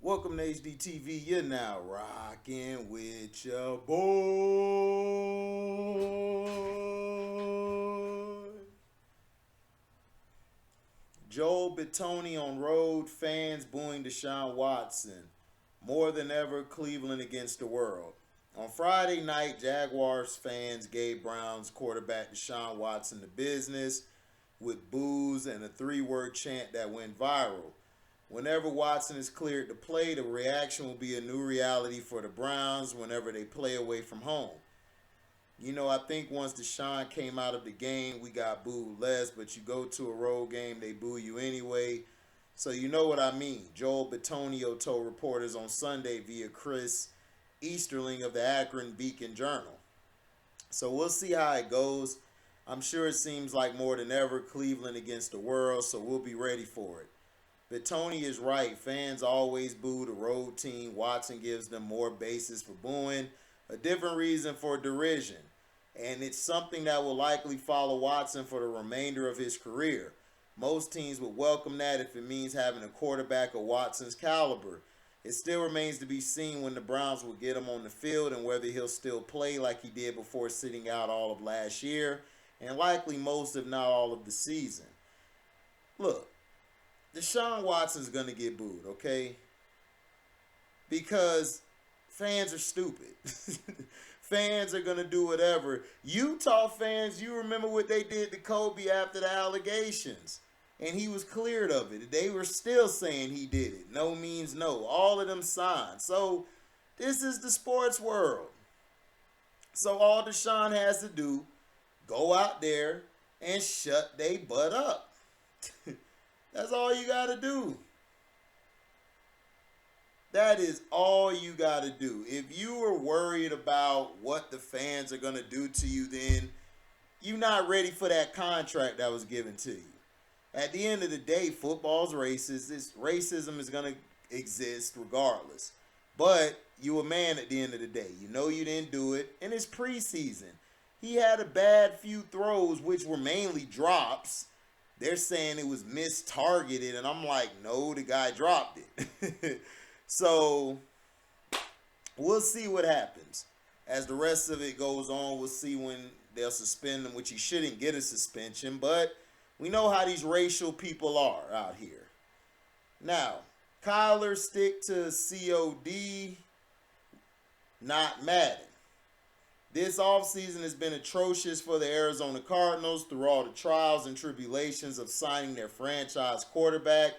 Welcome to HDTV. You're now rocking with your boy. Joel Bitonio on road, fans booing Deshaun Watson. More than ever, Cleveland against the world. On Friday night, Jaguars fans gave Browns quarterback Deshaun Watson the business with boos and a three-word chant that went viral. Whenever Watson is cleared to play, the reaction will be a new reality for the Browns whenever they play away from home. I think once Deshaun came out of the game, we got booed less, but you go to a road game, they boo you anyway. So you know what I mean. Joel Bitonio told reporters on Sunday via Chris Easterling of the Akron Beacon Journal. So we'll see how it goes. I'm sure it seems like more than ever Cleveland against the world, so we'll be ready for it. But Tony is right. Fans always boo the road team. Watson gives them more basis for booing, a different reason for derision. And it's something that will likely follow Watson for the remainder of his career. Most teams would welcome that if it means having a quarterback of Watson's caliber. It still remains to be seen when the Browns will get him on the field and whether he'll still play like he did before sitting out all of last year, and likely most, if not all, of the season. Look, Deshaun Watson's going to get booed, okay? Because fans are stupid. Fans are going to do whatever. Utah fans, you remember what they did to Kobe after the allegations. And he was cleared of it. They were still saying he did it. No means no. All of them signed. So this is the sports world. So all Deshaun has to do, go out there and shut they butt up. That's all you got to do. That is all you got to do. If you are worried about what the fans are going to do to you, then you're not ready for that contract that was given to you. At the end of the day, football's racist. Racism is going to exist regardless. But you a man at the end of the day. You know you didn't do it. And it's preseason. He had a bad few throws, which were mainly drops. They're saying it was mistargeted, and I'm like, no, the guy dropped it. So we'll see what happens. As the rest of it goes on, we'll see when they'll suspend him, which he shouldn't get a suspension, but we know how these racial people are out here. Now, Kyler stick to COD, not Madden. This offseason has been atrocious for the Arizona Cardinals through all the trials and tribulations of signing their franchise quarterback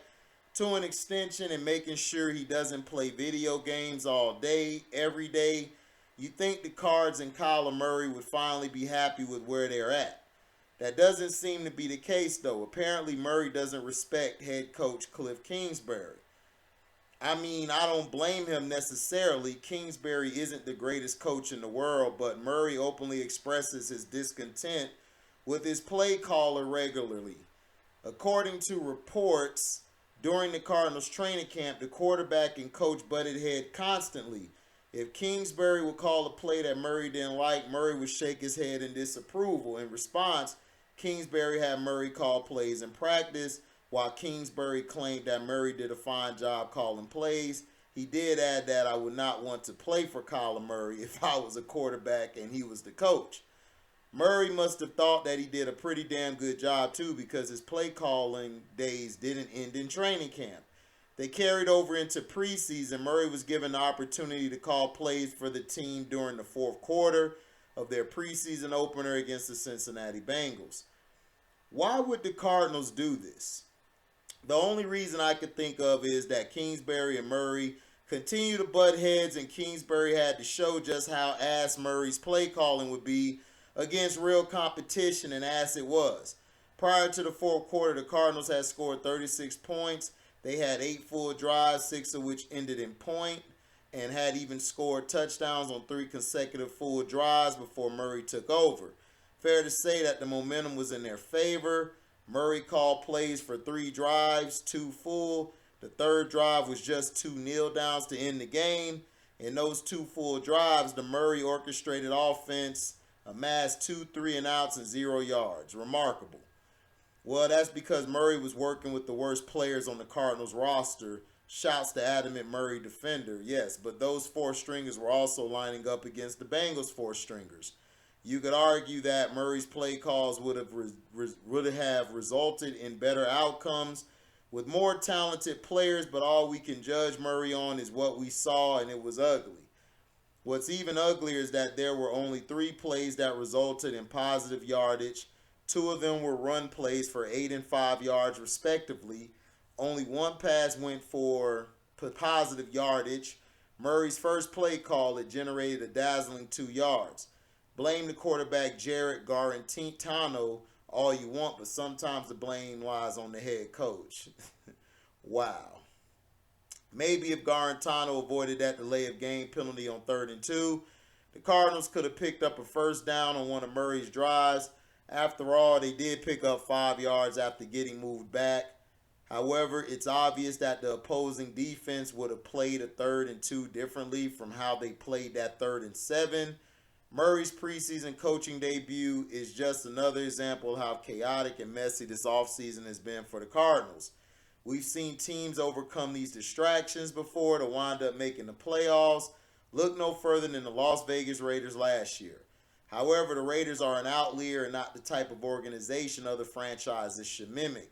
to an extension and making sure he doesn't play video games all day, every day. You think the Cards and Kylermurray would finally be happy with where they're at. That doesn't seem to be the case, though. Apparently, Murray doesn't respect head coach Kliff Kingsbury. I mean, I don't blame him necessarily. Kingsbury isn't the greatest coach in the world, but Murray openly expresses his discontent with his play caller regularly. According to reports, during the Cardinals training camp, the quarterback and coach butted heads constantly. If Kingsbury would call a play that Murray didn't like, Murray would shake his head in disapproval. In response, Kingsbury had Murray call plays in practice. While Kingsbury claimed that Murray did a fine job calling plays, he did add that I would not want to play for Kylermurray if I was a quarterback and he was the coach. Murray must have thought that he did a pretty damn good job too, because his play calling days didn't end in training camp. They carried over into preseason. Murray was given the opportunity to call plays for the team during the fourth quarter of their preseason opener against the Cincinnati Bengals. Why would the Cardinals do this? The only reason I could think of is that Kingsbury and Murray continue to butt heads, and Kingsbury had to show just how ass Murray's play calling would be against real competition, and as it was. Prior to the fourth quarter, the Cardinals had scored 36 points. They had 8 full drives, 6 of which ended in point, and had even scored touchdowns on 3 consecutive full drives before Murray took over. Fair to say that the momentum was in their favor. Murray called plays for 3 drives, 2 full. The third drive was just 2 kneel downs to end the game. In those 2 full drives, the Murray orchestrated offense amassed 2 3-and-outs and 0 yards. Remarkable. Well, that's because Murray was working with the worst players on the Cardinals roster Shouts to adamant Murray defender. Yes, but those four stringers were also lining up against the Bengals four stringers. You could argue that Murray's play calls would have resulted in better outcomes with more talented players, but all we can judge Murray on is what we saw, and it was ugly. What's even uglier is that there were only 3 plays that resulted in positive yardage. 2 of them were run plays for 8 and 5 yards respectively. Only 1 pass went for positive yardage. Murray's first play call, it generated a dazzling 2 yards. Blame the quarterback Jared Garantano all you want, but sometimes the blame lies on the head coach. Wow. Maybe if Garantano avoided that delay of game penalty on 3rd and 2, the Cardinals could have picked up a first down on one of Murray's drives. After all, they did pick up 5 yards after getting moved back. However, it's obvious that the opposing defense would have played a 3rd and 2 differently from how they played that 3rd and 7. Murray's preseason coaching debut is just another example of how chaotic and messy this offseason has been for the Cardinals. We've seen teams overcome these distractions before to wind up making the playoffs. Look no further than the Las Vegas Raiders last year. However, the Raiders are an outlier and not the type of organization other franchises should mimic.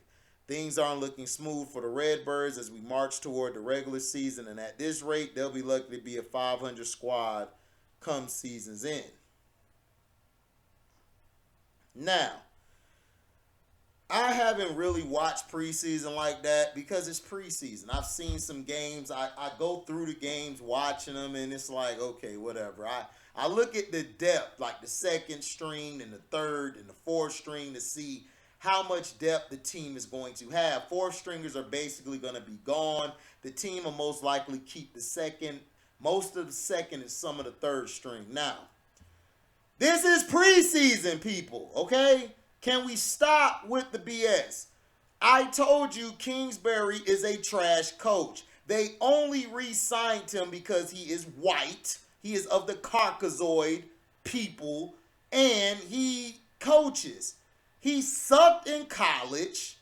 Things aren't looking smooth for the Redbirds as we march toward the regular season, and at this rate, they'll be lucky to be a 500 squad come season's end. Now, I haven't really watched preseason like that because it's preseason. I've seen some games. I go through the games watching them, and it's like, okay, whatever. I look at the depth, like the 2nd string and the 3rd and the 4th string to see how much depth the team is going to have. 4th stringers are basically going to be gone. The team will most likely keep the 2nd, most of the 2nd and some of the 3rd string. Now, this is preseason, people, okay? Can we stop with the BS? I told you Kingsbury is a trash coach. They only re-signed him because he is white. He is of the Caucasoid people, and he coaches. He sucked in college.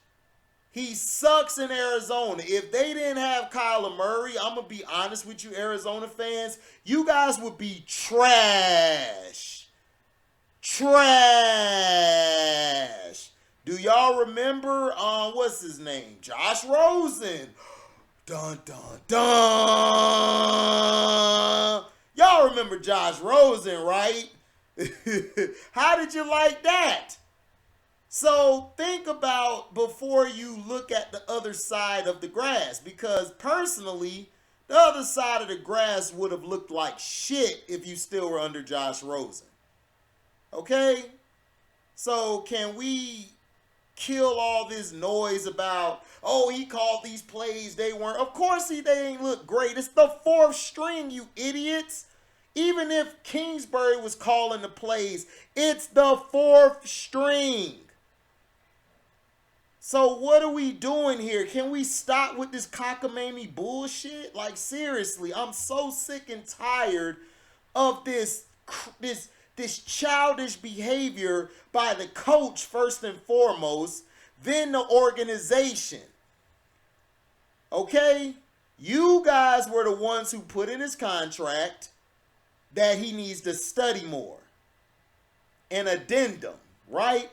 He sucks in Arizona. If they didn't have Kyler Murray, I'm going to be honest with you, Arizona fans, you guys would be trash. Trash. Do y'all remember, what's his name? Josh Rosen. Dun, dun, dun. Y'all remember Josh Rosen, right? How did you like that? So think about before you look at the other side of the grass, because personally, the other side of the grass would have looked like shit if you still were under Josh Rosen. Okay? So can we kill all this noise about, oh, he called these plays, they weren't. Of course they ain't look great. It's the 4th string, you idiots. Even if Kingsbury was calling the plays, it's the 4th string. So what are we doing here? Can we stop with this cockamamie bullshit? Like, seriously, I'm so sick and tired of this childish behavior by the coach first and foremost, then the organization. Okay? You guys were the ones who put in his contract that he needs to study more. An addendum, right?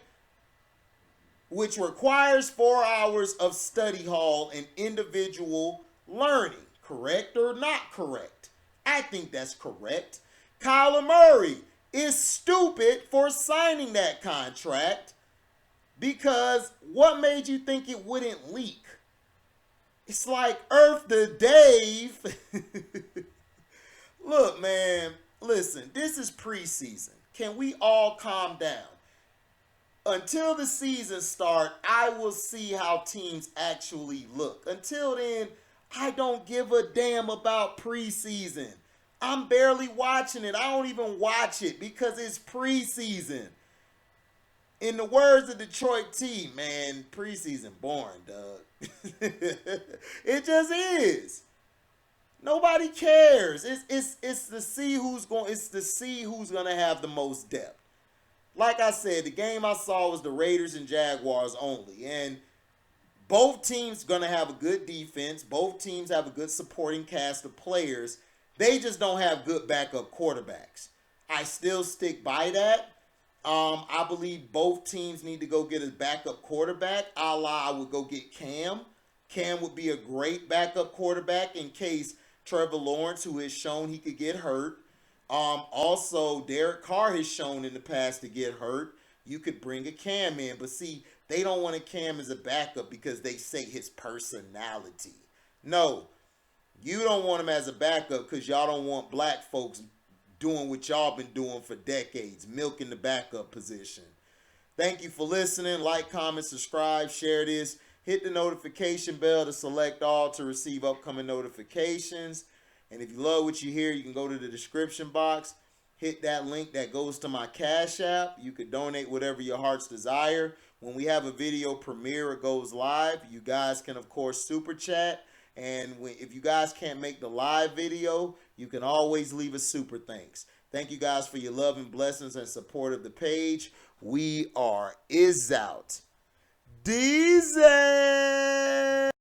Which requires 4 hours of study hall and individual learning. Correct or not correct? I think that's correct. Kyler Murray is stupid for signing that contract because what made you think it wouldn't leak? It's like Earth to Dave. Look, man, listen, this is preseason. Can we all calm down? Until the season starts, I will see how teams actually look. Until then, I don't give a damn about preseason. I'm barely watching it. I don't even watch it because it's preseason. In the words of Detroit T, man, preseason boring, dog. It just is. Nobody cares. It's to see who's gonna have the most depth. Like I said, the game I saw was the Raiders and Jaguars only, and Both teams going to have a good defense. Both teams have a good supporting cast of players. They just don't have good backup quarterbacks. I still stick by that. I believe both teams need to go get a backup quarterback. I would go get Cam. Cam would be a great backup quarterback in case Trevor Lawrence, who has shown he could get hurt. Also, Derek Carr has shown in the past to get hurt. You could bring a Cam in. But see, they don't want a Cam as a backup because they say his personality. No, you don't want him as a backup because y'all don't want black folks doing what y'all been doing for decades, milking the backup position. Thank you for listening. Like, comment, subscribe, share this. Hit the notification bell to select all to receive upcoming notifications. And if you love what you hear, you can go to the description box. Hit that link that goes to my Cash App. You could donate whatever your heart's desire. When we have a video premiere or goes live, you guys can, of course, super chat. And if you guys can't make the live video, you can always leave a super thanks. Thank you guys for your love and blessings and support of the page. We are out. Deezy.